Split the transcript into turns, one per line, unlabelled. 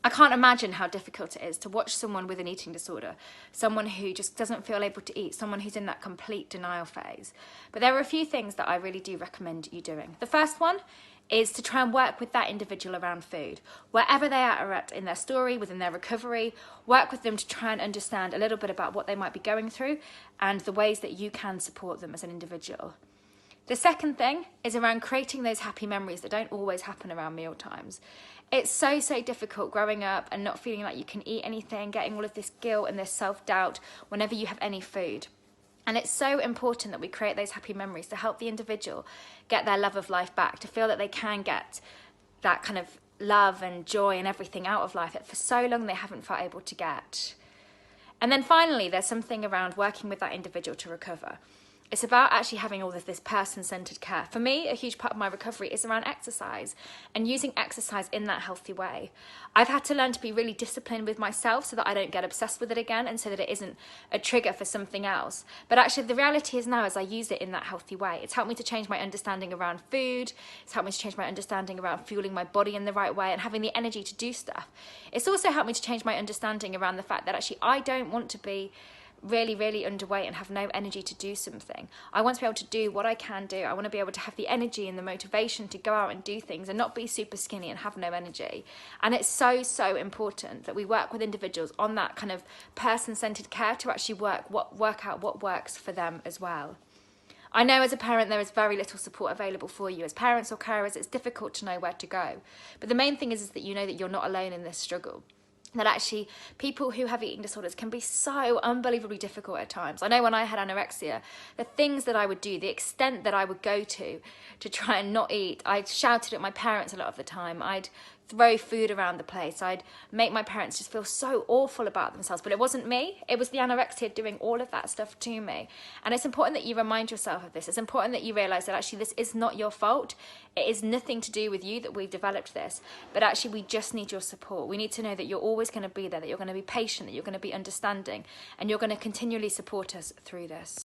I can't imagine how difficult it is to watch someone with an eating disorder, someone who just doesn't feel able to eat, someone who's in that complete denial phase. But there are a few things that I really do recommend you doing. The first one is to try and work with that individual around food. Wherever they are at in their story, within their recovery, work with them to try and understand a little bit about what they might be going through and the ways that you can support them as an individual. The second thing is around creating those happy memories that don't always happen around meal times. It's so difficult growing up and not feeling like you can eat anything, getting all of this guilt and this self-doubt whenever you have any food. And it's so important that we create those happy memories to help the individual get their love of life back, to feel that they can get that kind of love and joy and everything out of life that for so long they haven't felt able to get. And then finally, there's something around working with that individual to recover. It's about actually having all of this person-centered care. For me, a huge part of my recovery is around exercise and using exercise in that healthy way. I've had to learn to be really disciplined with myself so that I don't get obsessed with it again and so that it isn't a trigger for something else. But actually the reality is now as I use it in that healthy way, it's helped me to change my understanding around food, it's helped me to change my understanding around fueling my body in the right way and having the energy to do stuff. It's also helped me to change my understanding around the fact that actually I don't want to be really underweight and have no energy to do something. I want to be able to do what I can do. I want to be able to have the energy and the motivation to go out and do things and not be super skinny and have no energy. And it's so important that we work with individuals on that kind of person-centered care to actually work out what works for them as well. I know as a parent there is very little support available for you. As parents or carers, it's difficult to know where to go. But the main thing is that you know that you're not alone in this struggle. That actually people who have eating disorders can be so unbelievably difficult at times. I know when I had anorexia, the things that I would do, the extent that I would go to try and not eat, I shouted at my parents a lot of the time. I'd throw food around the place. I'd make my parents just feel so awful about themselves. But it wasn't me. It was the anorexia doing all of that stuff to me. And it's important that you remind yourself of this. It's important that you realise that actually this is not your fault. It is nothing to do with you that we've developed this. But actually we just need your support. We need to know that you're always going to be there, that you're going to be patient, that you're going to be understanding, and you're going to continually support us through this.